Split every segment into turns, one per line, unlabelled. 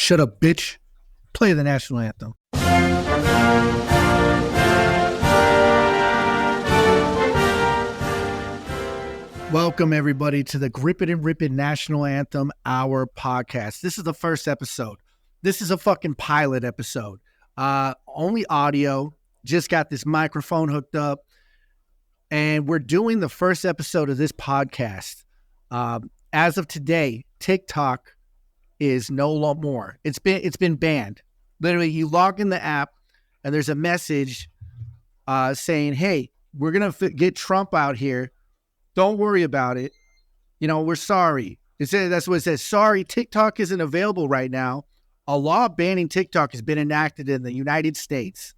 Shut up, bitch. Play the national anthem. Welcome, everybody, to the Grip It and Rip It National Anthem Hour podcast. This is the first episode. This is a fucking pilot episode. Only audio. Just got this microphone hooked up. And we're doing the first episode of this podcast. As of today, TikTok is no more. It's been banned. Literally, you log in the app and there's a message saying, hey, we're going to get Trump out here. Don't worry about it. You know, we're sorry. That's what it says. Sorry, TikTok isn't available right now. A law banning TikTok has been enacted in the United States.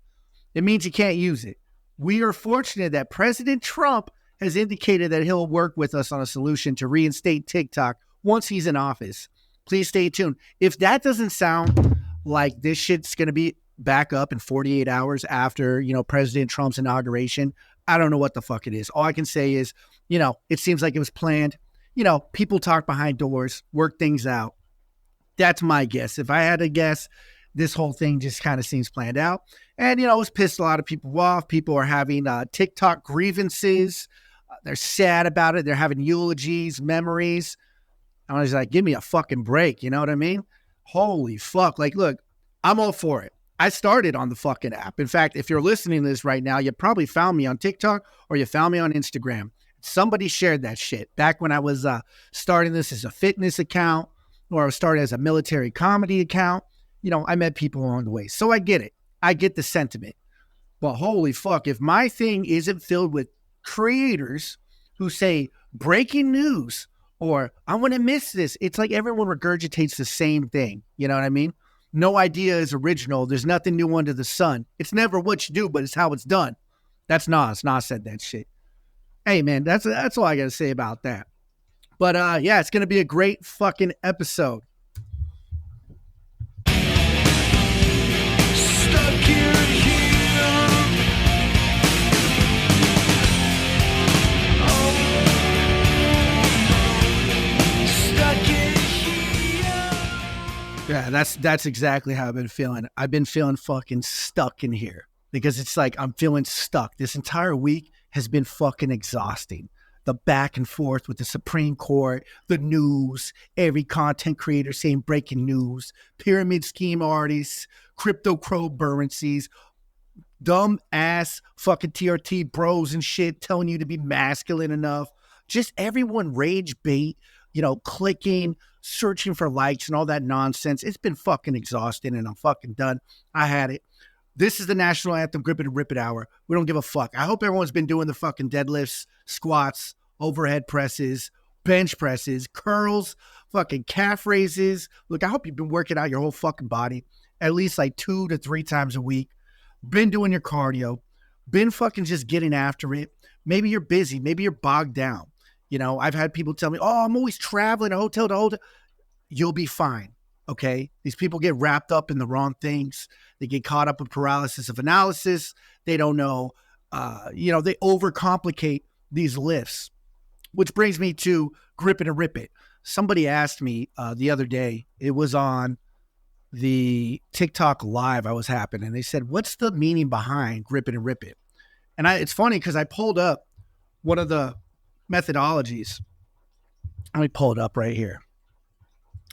It means you can't use it. We are fortunate that President Trump has indicated that he'll work with us on a solution to reinstate TikTok once he's in office. Please stay tuned. If that doesn't sound like this shit's going to be back up in 48 hours after, President Trump's inauguration, I don't know what the fuck it is. All I can say is, it seems like it was planned. People talk behind doors, work things out. That's my guess. If I had to guess, this whole thing just kind of seems planned out. And, it's pissed a lot of people off. People are having TikTok grievances. They're sad about it. They're having eulogies, memories. I was like, give me a fucking break. You know what I mean? Holy fuck. Like, look, I'm all for it. I started on the fucking app. In fact, if you're listening to this right now, you probably found me on TikTok or you found me on Instagram. Somebody shared that shit back when I was starting this as a fitness account or I was starting as a military comedy account. I met people along the way. So I get it. I get the sentiment. But holy fuck, if my thing isn't filled with creators who say breaking news or I want to miss this, it's like everyone regurgitates the same thing. You know what I mean? No idea is original. There's nothing new under the sun. It's never what you do, but it's how it's done. That's Nas. Nas said that shit. Hey, man, that's all I got to say about that. But, yeah, it's going to be a great fucking episode. Stuck in here. Stuck in here. Yeah, that's exactly how I've been feeling. I've been feeling fucking stuck in here because it's like I'm feeling stuck. This entire week has been fucking exhausting. The back and forth with the Supreme Court, the news, every content creator saying breaking news, pyramid scheme artists, cryptocurrencies, dumb ass fucking TRT bros and shit telling you to be masculine enough. Just everyone rage bait, clicking, searching for likes and all that nonsense. It's been fucking exhausting and I'm fucking done. I had it. This is the National Anthem Grip It and Rip It Hour. We don't give a fuck. I hope everyone's been doing the fucking deadlifts, squats, overhead presses, bench presses, curls, fucking calf raises. Look, I hope you've been working out your whole fucking body at least like 2 to 3 times a week. Been doing your cardio. Been fucking just getting after it. Maybe you're busy. Maybe you're bogged down. I've had people tell me, oh, I'm always traveling hotel to hotel. You'll be fine. Okay, these people get wrapped up in the wrong things. They get caught up in paralysis of analysis. They don't know, they overcomplicate these lifts, which brings me to Grip It and Rip It. Somebody asked me the other day, it was on the TikTok live I was happening. They said, what's the meaning behind Grip It and Rip It? And it's funny because I pulled up one of the methodologies. Let me pull it up right here.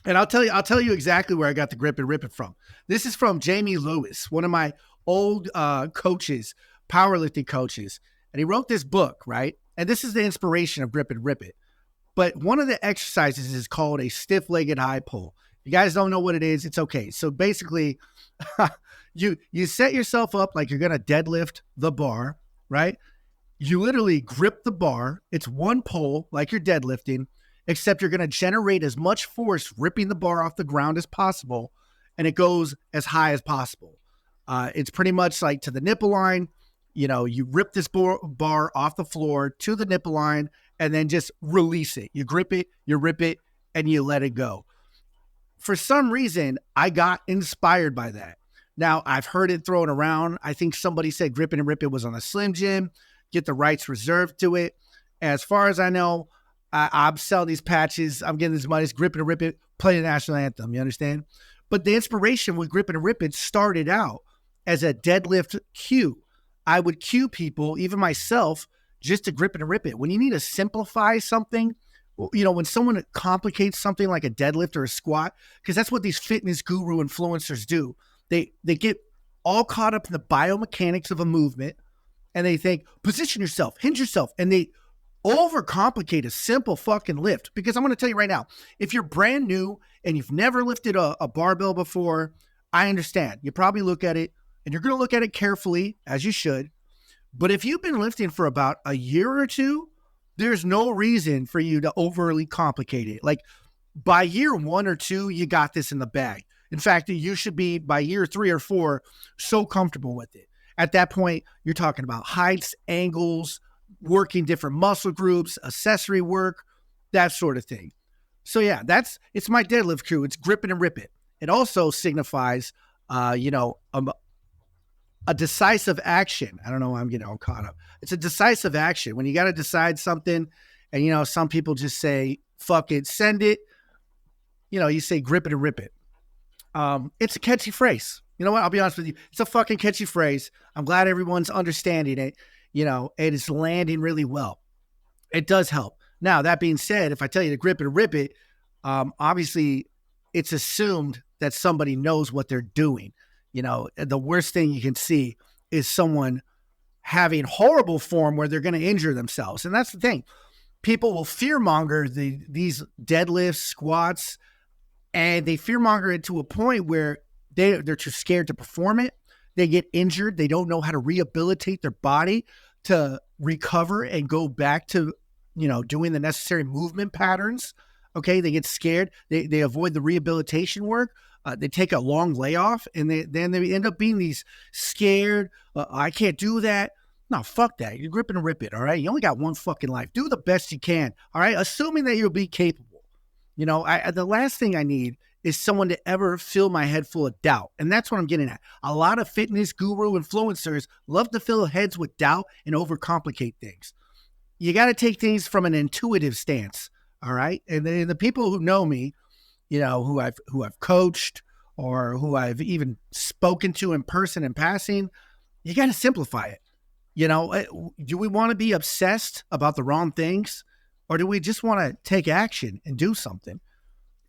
And I'll tell you exactly where I got the Grip and Rip It from. This is from Jamie Lewis, one of my old coaches, powerlifting coaches. And he wrote this book, right? And this is the inspiration of Grip and Rip It. But one of the exercises is called a stiff-legged high pull. If you guys don't know what it is, it's okay. So basically, you set yourself up like you're going to deadlift the bar, right? You literally grip the bar. It's one pull like you're deadlifting, except you're going to generate as much force ripping the bar off the ground as possible, and it goes as high as possible. It's pretty much like to the nipple line. You rip this bar off the floor to the nipple line and then just release it. You grip it, you rip it, and you let it go. For some reason, I got inspired by that. Now, I've heard it thrown around. I think somebody said Grip It and Rip It was on a Slim Jim. Get the rights reserved to it. As far as I know, I'm selling these patches. I'm getting this money. It's Grip It and Rip It. Play the national anthem. You understand? But the inspiration with Grip and Rip It started out as a deadlift cue. I would cue people, even myself, just to grip and rip it. When you need to simplify something, when someone complicates something like a deadlift or a squat, because that's what these fitness guru influencers do. They get all caught up in the biomechanics of a movement, and they think, position yourself, hinge yourself, and they overcomplicate a simple fucking lift. Because I'm going to tell you right now, if you're brand new and you've never lifted a barbell before, I understand. You probably look at it, and you're going to look at it carefully, as you should. But if you've been lifting for about a year or two, there's no reason for you to overly complicate it. Like, by year 1 or 2, you got this in the bag. In fact, you should be, by year 3 or 4, so comfortable with it. At that point, you're talking about heights, angles, working different muscle groups, accessory work, that sort of thing. So yeah, it's my deadlift crew. It's grip it and rip it. It also signifies, a decisive action. I don't know why I'm getting all caught up. It's a decisive action. When you got to decide something, and, some people just say, fuck it, send it. You say grip it and rip it. It's a catchy phrase. You know what? I'll be honest with you. It's a fucking catchy phrase. I'm glad everyone's understanding it. It is landing really well. It does help. Now, that being said, if I tell you to grip it and rip it, obviously it's assumed that somebody knows what they're doing. The worst thing you can see is someone having horrible form where they're going to injure themselves. And that's the thing. People will fearmonger these deadlifts, squats, and they fearmonger it to a point where they're too scared to perform it. They get injured. They don't know how to rehabilitate their body to recover and go back to, doing the necessary movement patterns. Okay. They get scared. They avoid the rehabilitation work. They take a long layoff, and then they end up being these scared. I can't do that. No, fuck that. You're grip and rip it. All right. You only got one fucking life. Do the best you can. All right. Assuming that you'll be capable. The last thing I need is someone to ever fill my head full of doubt. And that's what I'm getting at. A lot of fitness guru influencers love to fill heads with doubt and overcomplicate things. You got to take things from an intuitive stance. All right. And then the people who know me, who I've coached or who I've even spoken to in person in passing, you got to simplify it. Do we want to be obsessed about the wrong things, or do we just want to take action and do something?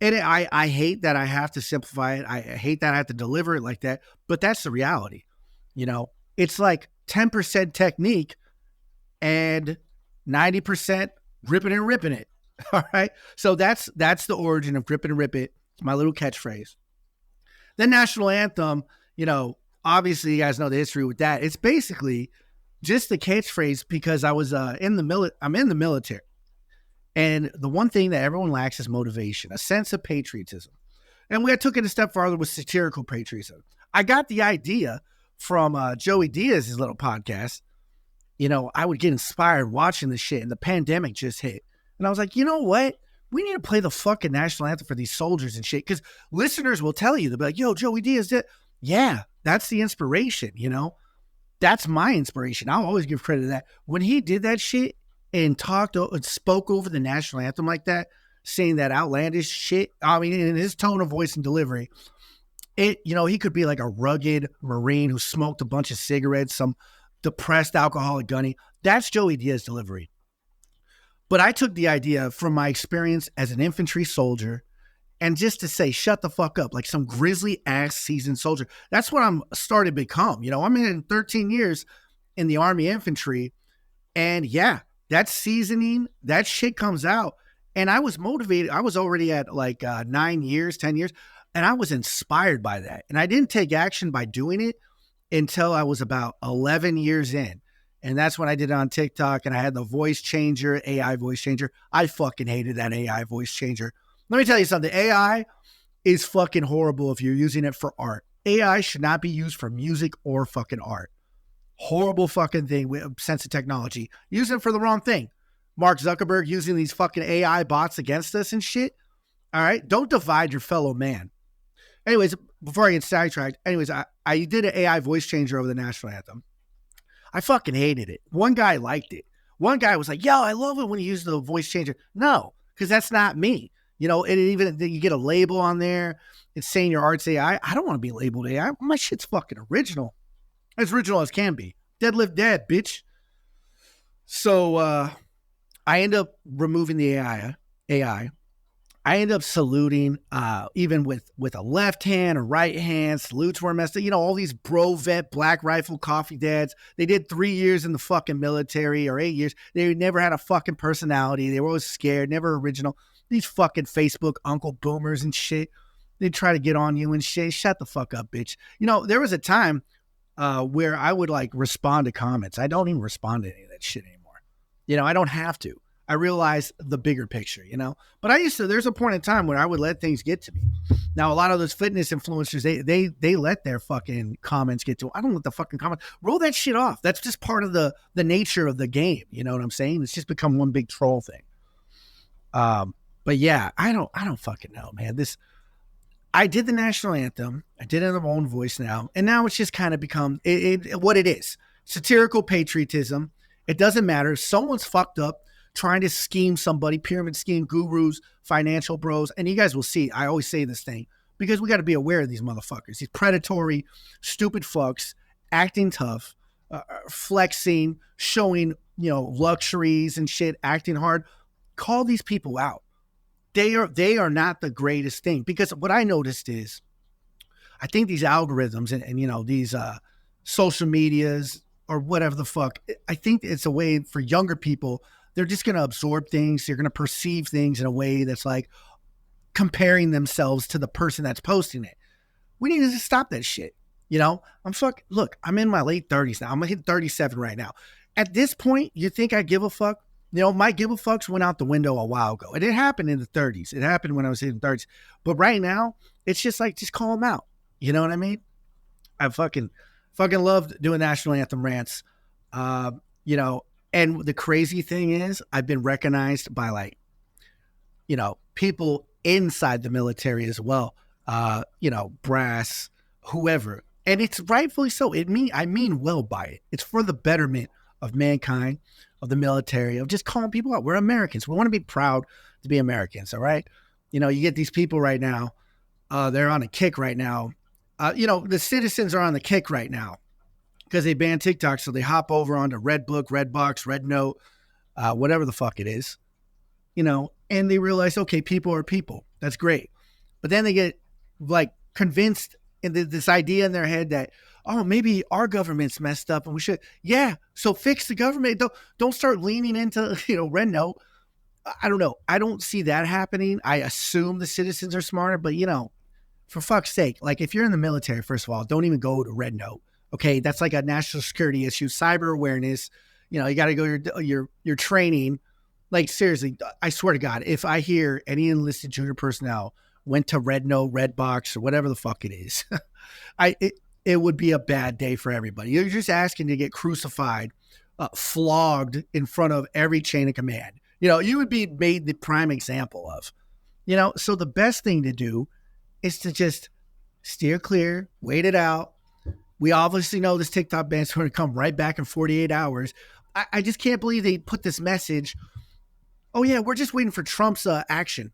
And I hate that I have to simplify it. I hate that I have to deliver it like that, but that's the reality. It's like 10% technique and 90% ripping and ripping it. All right. So that's the origin of grip and rip it. It's my little catchphrase. The national anthem, obviously you guys know the history with that. It's basically just the catchphrase because I was I'm in the military. And the one thing that everyone lacks is motivation, a sense of patriotism. And we took it a step farther with satirical patriotism. I got the idea from Joey Diaz's little podcast. I would get inspired watching this shit, and the pandemic just hit. And I was like, you know what? We need to play the fucking national anthem for these soldiers and shit. Because listeners will tell you, they'll be like, yo, Joey Diaz did. Yeah, that's the inspiration, That's my inspiration. I'll always give credit to that. When he did that shit, and spoke over the national anthem like that, saying that outlandish shit. I mean, in his tone of voice and delivery, he could be like a rugged Marine who smoked a bunch of cigarettes, some depressed alcoholic gunny. That's Joey Diaz's delivery. But I took the idea from my experience as an infantry soldier, and just to say, shut the fuck up, like some grizzly ass seasoned soldier. That's what I'm starting to become. I'm in 13 years in the Army infantry, and yeah, that seasoning, that shit comes out. And I was motivated. I was already at like 9 years, 10 years. And I was inspired by that. And I didn't take action by doing it until I was about 11 years in. And that's when I did it on TikTok. And I had the voice changer, AI voice changer. I fucking hated that AI voice changer. Let me tell you something. AI is fucking horrible if you're using it for art. AI should not be used for music or fucking art. Horrible fucking thing with sense of technology. Use it for the wrong thing. Mark Zuckerberg using these fucking AI bots against us and shit. All right. Don't divide your fellow man. Anyways, before I get sidetracked, I did an AI voice changer over the national anthem. I fucking hated it. One guy liked it. One guy was like, yo, I love it when you use the voice changer. No, because that's not me. You know, it even you get a label on there. It's saying your art's AI. I don't want to be labeled AI. My shit's fucking original. As original as can be. Deadlift dead, bitch. So I end up removing the AI. I end up saluting, even with a left hand or right hand. Salutes were messed up. You know, all these bro vet black rifle coffee dads. They did 3 years in the fucking military or 8 years. They never had a fucking personality. They were always scared, never original. These fucking Facebook uncle boomers and shit. They try to get on you and shit. Shut the fuck up, bitch. You know, there was a time where I would like respond to comments. I don't even respond to any of that shit anymore. You know, I don't have to. I realize the bigger picture, you know, but there's a point in time where I would let things get to me. Now, a lot of those fitness influencers, they let their fucking comments get to them. I don't let the fucking comment, roll that shit off. That's just part of the nature of the game. You know what I'm saying? It's just become one big troll thing. But yeah, I don't fucking know, man. I did the national anthem. I did it in my own voice now. And now it's just kind of become what it is. Satirical patriotism. It doesn't matter. Someone's fucked up trying to scheme somebody, pyramid scheme, gurus, financial bros. And you guys will see, I always say this thing, because we got to be aware of these motherfuckers. These predatory, stupid fucks, acting tough, flexing, showing, you know, luxuries and shit, acting hard. Call these people out. They are not the greatest thing. Because what I noticed is, I think these algorithms and you know, these social medias or whatever the fuck, I think it's a way for younger people. They're just going to absorb things. They're going to perceive things in a way that's like comparing themselves to the person that's posting it. We need to stop that shit. You know, look, I'm in my late 30s now. I'm going to hit 37 right now. At this point, you think I give a fuck? You know, my give a fucks went out the window a while ago. And it happened in the 30s. It happened when I was in the 30s. But right now, it's just like, just call them out. You know what I mean? I fucking loved doing national anthem rants. You know, and the crazy thing is, I've been recognized by, like, you know, people inside the military as well. You know, brass, whoever. And it's rightfully so. I mean well by it. It's for the betterment of mankind, of the military, of just calling people out. We're Americans. We want to be proud to be Americans, all right? You know, you get these people right now. They're on a kick right now. You know, the citizens are on the kick right now, because they banned TikTok, so they hop over onto Redbook, Redbox, Rednote, whatever the fuck it is, you know, and they realize, okay, people are people. That's great. But then they get, like, convinced in this idea in their head that, oh, maybe our government's messed up and we should, yeah, so fix the government. Don't start leaning into, you know, Rednote. I don't know. I don't see that happening. I assume the citizens are smarter, but, you know, for fuck's sake, like, if you're in the military, first of all, don't even go to Rednote. Okay, that's like a national security issue, cyber awareness. You know, you got to go your training. Like, seriously, I swear to God, if I hear any enlisted junior personnel went to Rednote, Redbox, or whatever the fuck it is, it would be a bad day for everybody. You're just asking to get crucified, flogged in front of every chain of command. You know, you would be made the prime example of. You know, so the best thing to do is to just steer clear, wait it out. We obviously know this TikTok ban's going to come right back in 48 hours. I just can't believe they put this message. Oh, yeah, we're just waiting for Trump's action.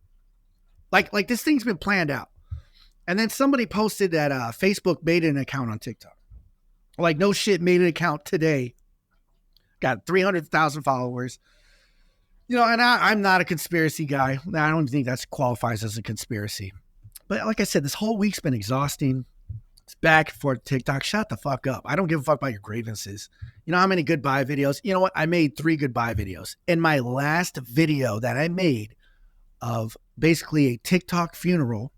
Like this thing's been planned out. And then somebody posted that Facebook made an account on TikTok. Like, no shit, made an account today. Got 300,000 followers. You know, and I'm not a conspiracy guy. I don't think that qualifies as a conspiracy. But like I said, this whole week's been exhausting. It's back for TikTok. Shut the fuck up. I don't give a fuck about your grievances. You know how many goodbye videos? You know what? I made 3 goodbye videos. In my last video that I made of basically a TikTok funeral,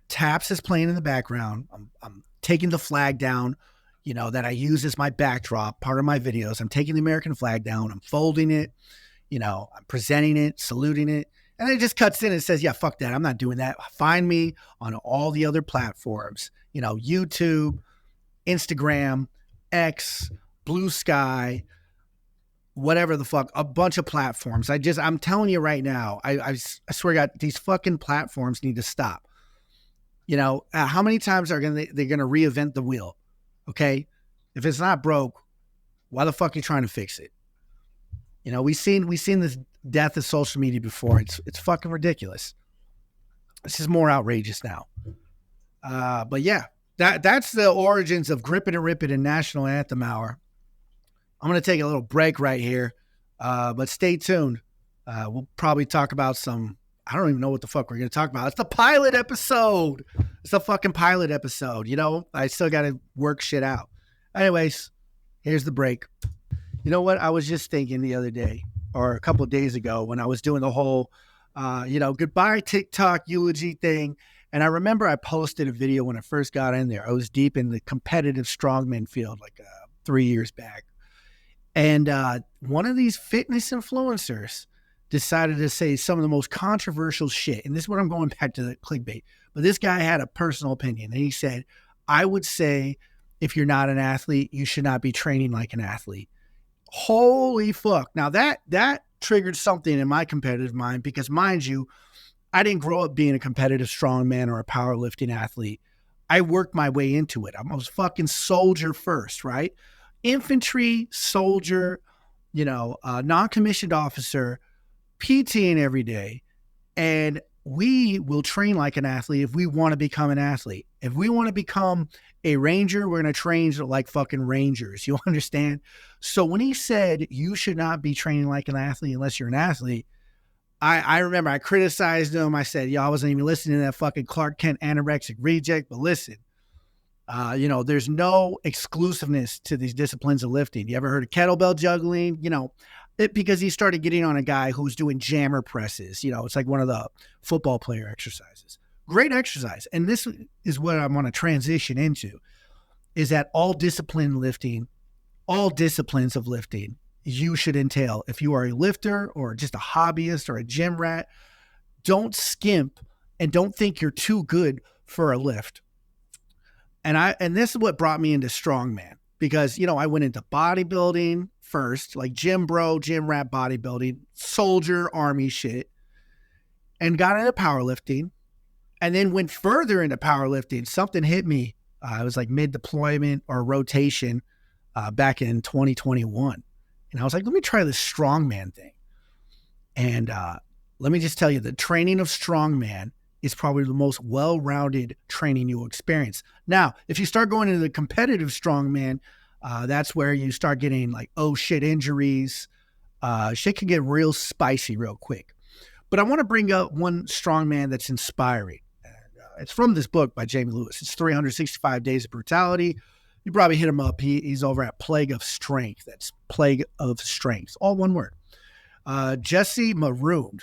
Taps is playing in the background. I'm taking the flag down, you know, that I use as my backdrop, part of my videos. I'm taking the American flag down. I'm folding it. You know, I'm presenting it, saluting it. And it just cuts in and says, yeah, fuck that. I'm not doing that. Find me on all the other platforms, you know, YouTube, Instagram, X, Blue Sky, whatever the fuck, a bunch of platforms. I'm telling you right now, I swear to God, these fucking platforms need to stop. You know, how many times they're going to reinvent the wheel? Okay. If it's not broke, why the fuck are you trying to fix it? You know, we've seen this death of social media before. It's fucking ridiculous. This is more outrageous now. But yeah, that's the origins of Grip It and Rip It and National Anthem Hour. I'm going to take a little break right here, but stay tuned. We'll probably talk about some, I don't even know what the fuck we're going to talk about. It's the pilot episode. It's the fucking pilot episode. You know, I still got to work shit out. Anyways, here's the break. You know what? I was just thinking the other day, or a couple of days ago, when I was doing the whole, goodbye TikTok eulogy thing. And I remember I posted a video when I first got in there. I was deep in the competitive strongman field, like 3 years back. And one of these fitness influencers decided to say some of the most controversial shit. And this is what I'm going back to the clickbait. But this guy had a personal opinion. And he said, I would say if you're not an athlete, you should not be training like an athlete. Holy fuck. Now that triggered something in my competitive mind because, mind you, I didn't grow up being a competitive strongman or a powerlifting athlete. I worked my way into it. I was fucking soldier first, right? Infantry, soldier, non-commissioned officer, PTing every day. And we will train like an athlete if we want to become an athlete. If we want to become a ranger, we're going to train like fucking rangers. You understand? So when he said you should not be training like an athlete unless you're an athlete, I remember I criticized him. I said, I wasn't even listening to that fucking Clark Kent anorexic reject. But listen, there's no exclusiveness to these disciplines of lifting. You ever heard of kettlebell juggling? Because he started getting on a guy who was doing jammer presses. It's like one of the football player exercises. Great exercise. And this is what I want to transition into, is that all disciplines of lifting, you should entail. If you are a lifter or just a hobbyist or a gym rat, don't skimp and don't think you're too good for a lift. And this is what brought me into strongman, because, I went into bodybuilding first, like gym rat bodybuilding, soldier, army shit, and got into powerlifting, and then went further into powerlifting. Something hit me. I was like mid-deployment or rotation back in 2021. And I was like, let me try this strongman thing. And let me just tell you, the training of strongman is probably the most well-rounded training you'll experience. Now, if you start going into the competitive strongman, that's where you start getting like, oh shit, injuries. Shit can get real spicy real quick. But I want to bring up one strongman that's inspiring. It's from this book by Jamie Lewis. It's 365 Days of Brutality. You probably hit him up. He's over at Plague of Strength. That's Plague of Strength. All one word. Jesse Maroon,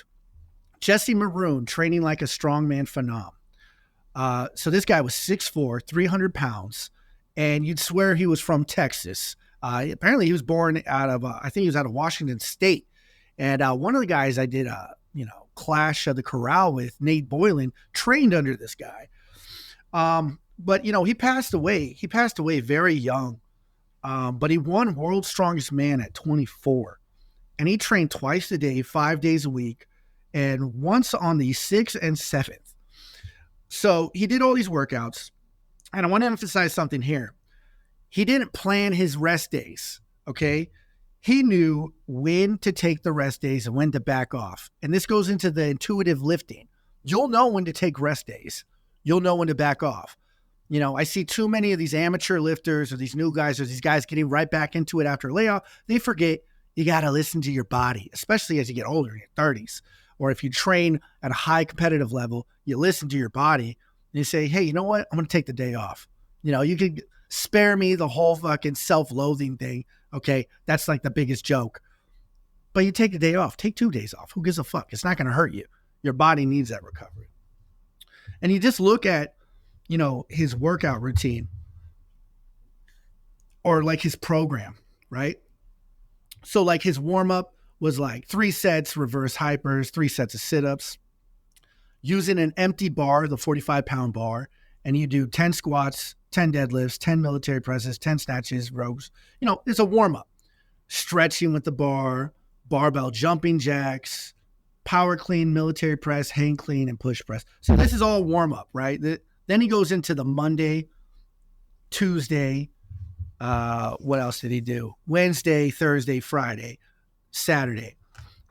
training like a strongman phenom. So this guy was 6'4", 300 pounds, and you'd swear he was from Texas. Apparently he was born out of, I think he was out of Washington State. And one of the guys I did Clash of the Corral with, Nate Boylan, trained under this guy. But, he passed away. He passed away very young. But he won World's Strongest Man at 24. And he trained twice a day, 5 days a week, and once on the 6th and 7th. So he did all these workouts. And I want to emphasize something here. He didn't plan his rest days, okay? He knew when to take the rest days and when to back off. And this goes into the intuitive lifting. You'll know when to take rest days. You'll know when to back off. I see too many of these amateur lifters or these new guys or these guys getting right back into it after a layoff. They forget you got to listen to your body, especially as you get older in your 30s. Or if you train at a high competitive level, you listen to your body and you say, hey, you know what? I'm going to take the day off. You could spare me the whole fucking self-loathing thing. Okay, that's like the biggest joke. But you take a day off. Take 2 days off. Who gives a fuck? It's not going to hurt you. Your body needs that recovery. And you just look at, his workout routine or like his program, right? So like his warm-up was like 3 sets, reverse hypers, 3 sets of sit-ups, using an empty bar, the 45-pound bar, and you do 10 squats, 10 deadlifts, 10 military presses, 10 snatches, rows. It's a warm-up. Stretching with the bar, barbell jumping jacks, power clean, military press, hang clean, and push press. So this is all warm-up, right? Then he goes into the Monday, Tuesday, what else did he do? Wednesday, Thursday, Friday, Saturday.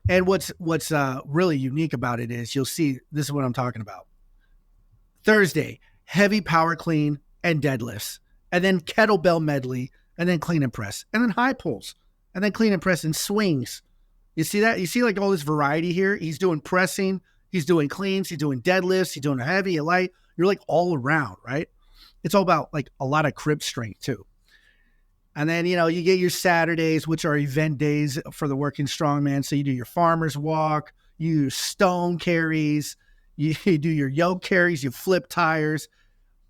And what's really unique about it is you'll see, this is what I'm talking about. Thursday, heavy power clean and deadlifts, and then kettlebell medley, and then clean and press, and then high pulls, and then clean and press and swings. You see that? You see like all this variety here? He's doing pressing, he's doing cleans, he's doing deadlifts, he's doing a heavy, a light. You're like all around, right? It's all about like a lot of crib strength too. And then, you get your Saturdays, which are event days for the working strongman. So you do your farmer's walk, you do stone carries, you do your yoke carries, you flip tires.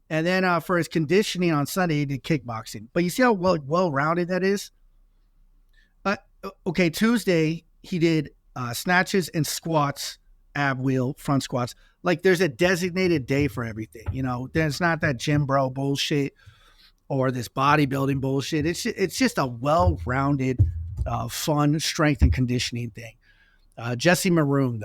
And then for his conditioning on Sunday, he did kickboxing. But you see how well-rounded that is? Okay, Tuesday, he did snatches and squats, ab wheel, front squats. Like there's a designated day for everything, There's not that gym bro bullshit or this bodybuilding bullshit. It's just a well-rounded, fun strength and conditioning thing. Jesse Maroon,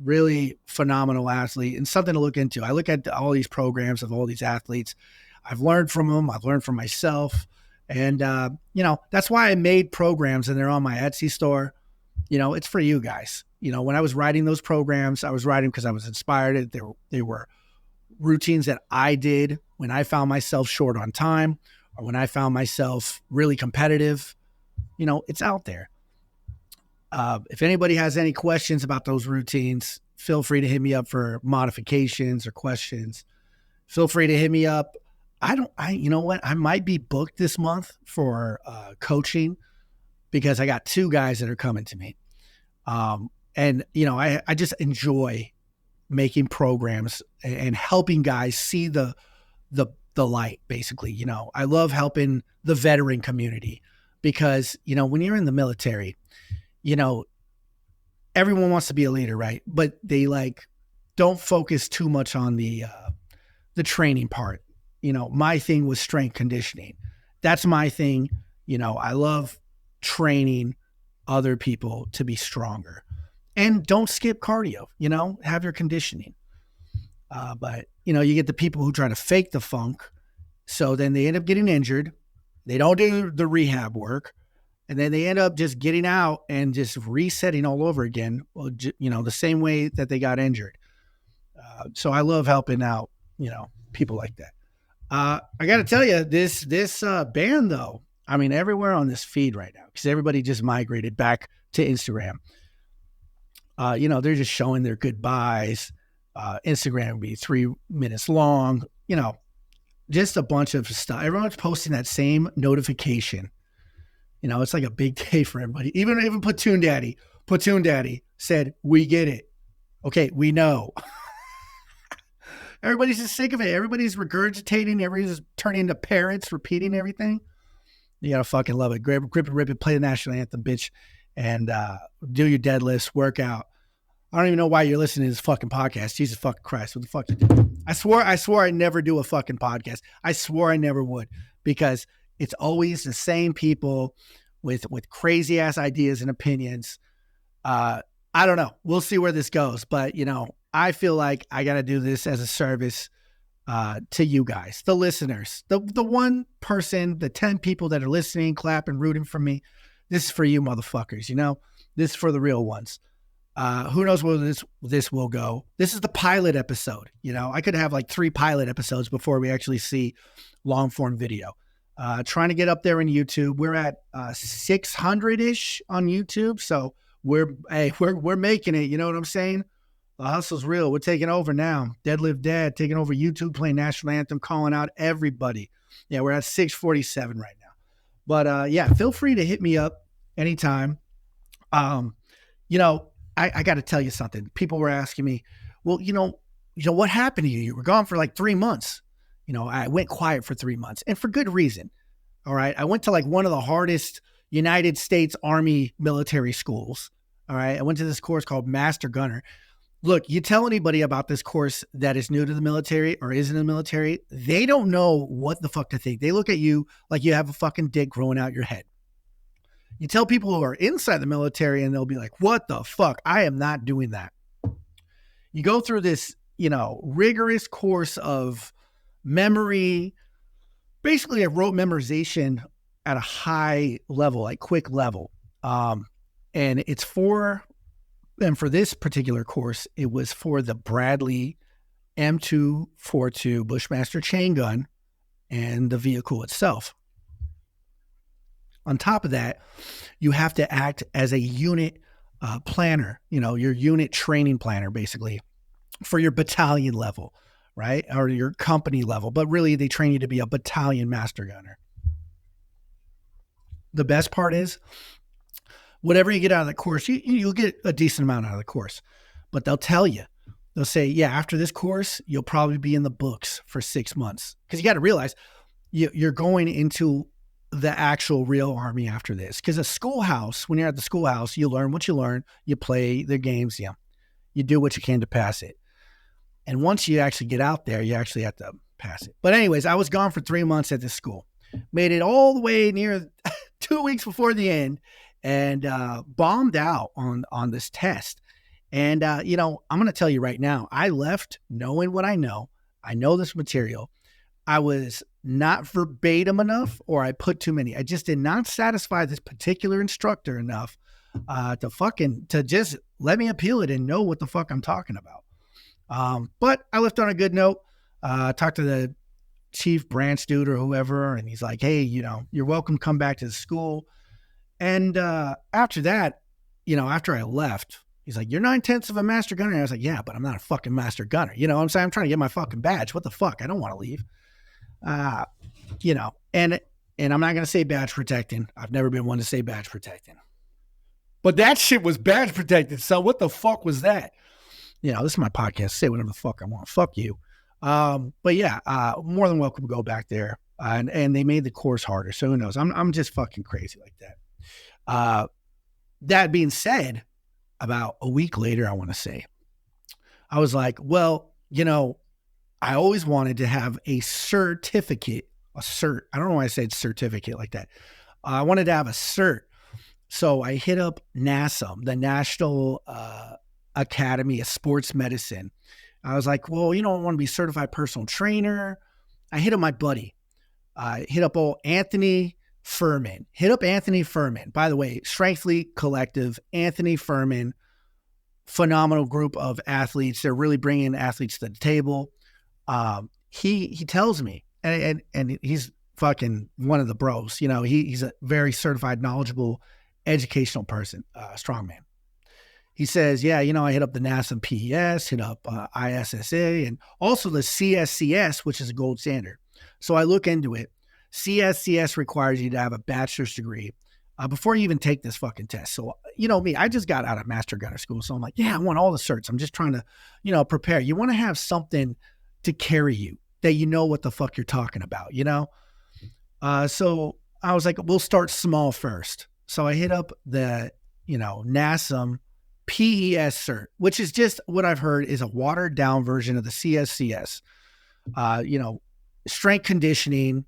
really phenomenal athlete and something to look into. I look at all these programs of all these athletes. I've learned from them. I've learned from myself. And, that's why I made programs and they're on my Etsy store. It's for you guys. When I was writing those programs, I was writing because I was inspired. They were routines that I did when I found myself short on time or when I found myself really competitive. It's out there. If anybody has any questions about those routines, feel free to hit me up for modifications or questions. Feel free to hit me up. You know what? I might be booked this month for coaching because I got 2 guys that are coming to me. I just enjoy making programs and helping guys see the light, basically. I love helping the veteran community because, when you're in the military, everyone wants to be a leader, right? But they don't focus too much on the training part. My thing was strength conditioning. That's my thing. I love training other people to be stronger. And don't skip cardio, have your conditioning. But you get the people who try to fake the funk. So then they end up getting injured. They don't do the rehab work. And then they end up just getting out and just resetting all over again, the same way that they got injured. So I love helping out, people like that. I got to tell you, this band, though, everywhere on this feed right now, because everybody just migrated back to Instagram. They're just showing their goodbyes. Instagram will be 3 minutes long, just a bunch of stuff. Everyone's posting that same notification. It's like a big day for everybody. Even Platoon Daddy said, "We get it. Okay, we know." Everybody's just sick of it. Everybody's regurgitating. Everybody's turning into parrots, repeating everything. You gotta fucking love it. Grip it, rip it, play the national anthem, bitch, and do your deadlifts, work out. I don't even know why you're listening to this fucking podcast. Jesus fucking Christ, what the fuck you do? I swore I'd never do a fucking podcast. I swore I never would, because it's always the same people with crazy ass ideas and opinions. I don't know. We'll see where this goes, but I feel like I got to do this as a service to you guys, the listeners, the one person, the 10 people that are listening, clapping, rooting for me. This is for you motherfuckers. This is for the real ones. Who knows where this will go. This is the pilot episode. I could have 3 pilot episodes before we actually see long form video. Trying to get up there in YouTube. We're at 600-ish on YouTube. So we're making it. You know what I'm saying? The hustle's real. We're taking over now. Deadlift Dad taking over YouTube, playing national anthem, calling out everybody. Yeah, we're at 647 right now. But feel free to hit me up anytime. I got to tell you something. People were asking me, well, what happened to you? You were gone for 3 months. I went quiet for 3 months, and for good reason. All right. I went to one of the hardest United States Army military schools. All right. I went to this course called Master Gunner. Look, you tell anybody about this course that is new to the military or isn't in the military, they don't know what the fuck to think. They look at you like you have a fucking dick growing out your head. You tell people who are inside the military and they'll be like, what the fuck? I am not doing that. You go through this, rigorous course of memory, basically a rote memorization at a high level, quick level. And for this particular course, it was for the Bradley M242 Bushmaster chain gun and the vehicle itself. On top of that, you have to act as a unit planner, your unit training planner, basically, for your battalion level, right? Or your company level. But really, they train you to be a battalion master gunner. The best part is, whatever you get out of the course, you'll get a decent amount out of the course. But they'll tell you, they'll say, yeah, after this course, you'll probably be in the books for 6 months. Because you got to realize you're going into the actual real army after this. Because a schoolhouse, when you're at the schoolhouse, you learn what you learn, you play the games, you do what you can to pass it. And once you actually get out there, you actually have to pass it. But anyways, I was gone for 3 months at this school. Made it all the way near 2 weeks before the end and bombed out on this test. And, I'm going to tell you right now, I left knowing what I know. I know this material. I was not verbatim enough, or I put too many. I just did not satisfy this particular instructor enough to just let me appeal it and know what the fuck I'm talking about. But I left on a good note. Talked to the chief branch dude or whoever, and he's like, hey, you're welcome to come back to the school. And after that, after I left, he's like, you're 9/10 of a master gunner. And I was like, yeah, but I'm not a fucking master gunner. You know what I'm saying? I'm trying to get my fucking badge. What the fuck? I don't want to leave. And I'm not going to say badge protecting. I've never been one to say badge protecting. But that shit was badge protected. So what the fuck was that? This is my podcast. Say whatever the fuck I want. Fuck you. But yeah, more than welcome to go back there. And they made the course harder. So who knows? I'm just fucking crazy like that. That being said, about a week later, I want to say, I was like, well, I always wanted to have a certificate, a cert. I don't know why I said certificate like that. I wanted to have a cert. So I hit up NASM, the National Academy of Sports Medicine. I was like, well, I want to be certified personal trainer. I hit up my buddy. I hit up old Anthony Furman. By the way, Strengthly Collective, Anthony Furman, phenomenal group of athletes. They're really bringing athletes to the table. He tells me, and he's fucking one of the bros. He's a very certified, knowledgeable, educational person, strongman. He says, yeah, I hit up the NASM PES, hit up ISSA, and also the CSCS, which is a gold standard. So I look into it. CSCS requires you to have a bachelor's degree before you even take this fucking test. So, me, I just got out of Master Gunner School. So I'm like, yeah, I want all the certs. I'm just trying to, prepare. You want to have something to carry you that what the fuck you're talking about, So I was like, we'll start small first. So I hit up the, NASM PES cert, which is just what I've heard is a watered down version of the CSCS. Strength conditioning,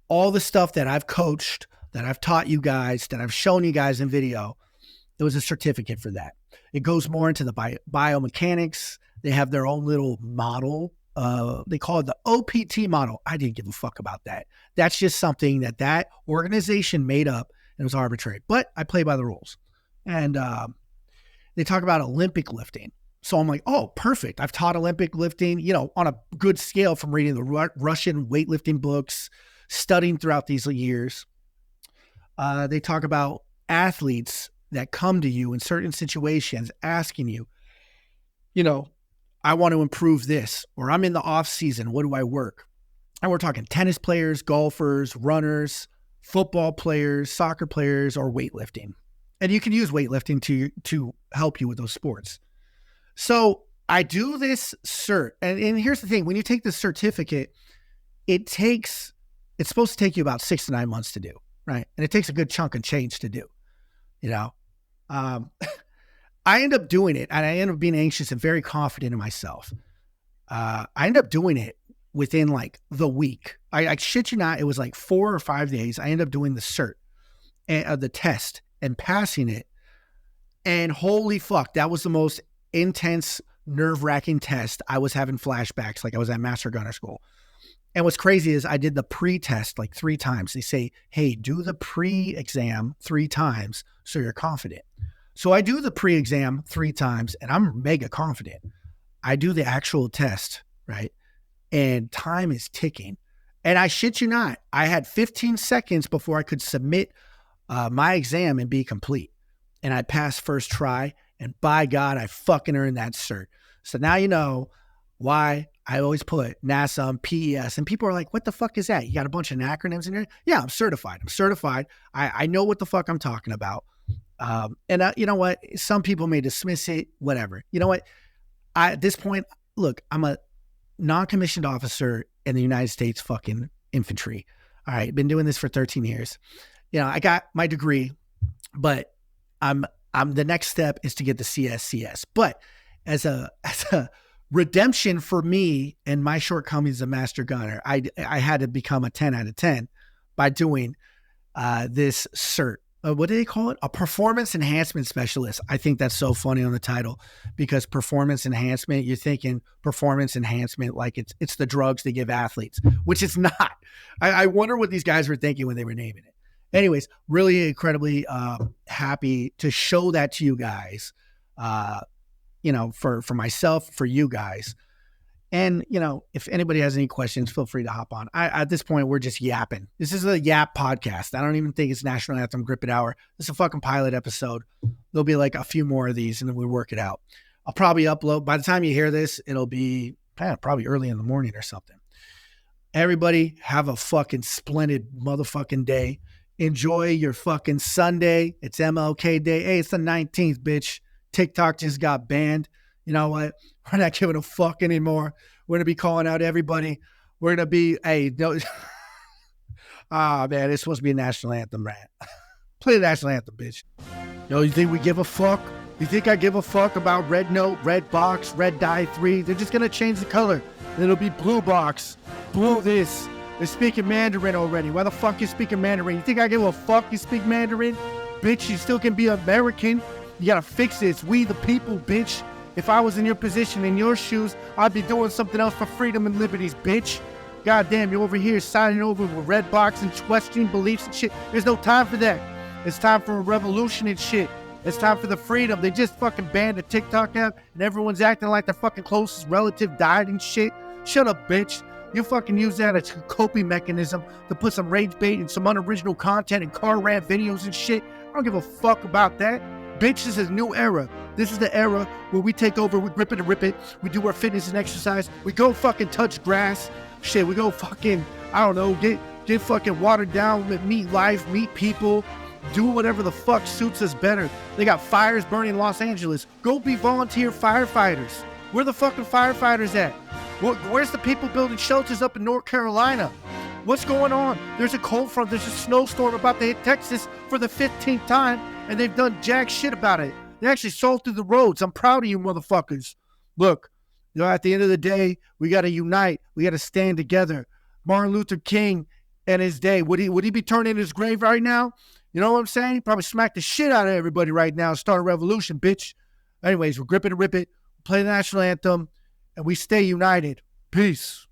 all the stuff that I've coached, that I've taught you guys, that I've shown you guys in video. There was a certificate for that. It goes more into the biomechanics. They have their own little model. They call it the OPT model. I didn't give a fuck about that. That's just something that organization made up, and it was arbitrary. But I play by the rules. And they talk about Olympic lifting. So I'm like, oh, perfect. I've taught Olympic lifting, on a good scale from reading the Russian weightlifting books, studying throughout these years. They talk about athletes that come to you in certain situations asking you, I want to improve this, or I'm in the off season. What do I work? And we're talking tennis players, golfers, runners, football players, soccer players, or weightlifting. And you can use weightlifting to help you with those sports. So I do this cert. And here's the thing. When you take this certificate, it's supposed to take you about 6 to 9 months to do, right? And it takes a good chunk of change to do, I end up doing it, and I end up being anxious and very confident in myself. I end up doing it within like the week. I shit you not, it was like 4 or 5 days. I end up doing the cert, and the test, and passing it. And holy fuck, that was the most intense, nerve-wracking test. I was having flashbacks like I was at Master Gunner School. And what's crazy is I did the pre-test like 3 times. They say, hey, do the pre-exam 3 times so you're confident. So I do the pre-exam 3 times and I'm mega confident. I do the actual test right? And time is ticking. And I shit you not, I had 15 seconds before I could submit my exam and be complete. And I passed first try. And by God, I fucking earned that cert. So now you know why I always put NASA and PES. And people are like, what the fuck is that? You got a bunch of acronyms in there? Yeah, I'm certified. I know what the fuck I'm talking about. You know what? Some people may dismiss it, whatever. You know what? At this point, look, I'm a non-commissioned officer in the United States fucking infantry. All right, been doing this for 13 years. You know, I got my degree, but I'm the next step is to get the CSCS. But as a redemption for me and my shortcomings as a master gunner, I had to become a 10 out of 10 by doing this cert. What do they call it? A performance enhancement specialist. I think that's so funny on the title, because performance enhancement, you're thinking performance enhancement like it's the drugs they give athletes, which it's not. I wonder what these guys were thinking when they were naming it. Anyways, really incredibly happy to show that to you guys, for myself, for you guys. And, if anybody has any questions, feel free to hop on. At this point, we're just yapping. This is a yap podcast. I don't even think it's National Anthem Grip It Hour. This is a fucking pilot episode. There'll be like a few more of these, and then we work it out. I'll probably upload. By the time you hear this, it'll be probably early in the morning or something. Everybody have a fucking splendid motherfucking day. Enjoy your fucking Sunday. It's MLK Day. Hey, it's the 19th, bitch. TikTok just got banned. You know what? We're not giving a fuck anymore. We're going to be calling out everybody. We're going to be, no. Man, it's supposed to be a national anthem rant. Play the national anthem, bitch. Yo, you think we give a fuck? You think I give a fuck about red note, red box, red die 3? They're just going to change the color. It'll be blue box, blue this. They're speaking Mandarin already. Why the fuck you speaking Mandarin? You think I give a fuck you speak Mandarin? Bitch, you still can be American. You got to fix it. It's we the people, bitch. If I was in your position, in your shoes, I'd be doing something else for freedom and liberties, bitch. Goddamn, you're over here signing over with red box and questioning beliefs and shit. There's no time for that. It's time for a revolution and shit. It's time for the freedom. They just fucking banned the TikTok app and everyone's acting like their fucking closest relative died and shit. Shut up, bitch. You fucking use that as a coping mechanism to put some rage bait and some unoriginal content and car rant videos and shit. I don't give a fuck about that. Bitch, this is a new era. This is the era where we take over, we grip it and rip it. We do our fitness and exercise. We go fucking touch grass. Shit, we go fucking, I don't know, get fucking watered down, meet life, meet people. Do whatever the fuck suits us better. They got fires burning in Los Angeles. Go be volunteer firefighters. Where the fucking firefighters at? Where's the people building shelters up in North Carolina? What's going on? There's a cold front, there's a snowstorm about to hit Texas for the 15th time, and they've done jack shit about it. They actually salted the roads. I'm proud of you motherfuckers. Look, at the end of the day, we got to unite. We got to stand together. Martin Luther King and his day, would he be turning in his grave right now? You know what I'm saying? Probably smack the shit out of everybody right now and start a revolution, bitch. Anyways, we're gripping and rip it, play the national anthem, and we stay united. Peace.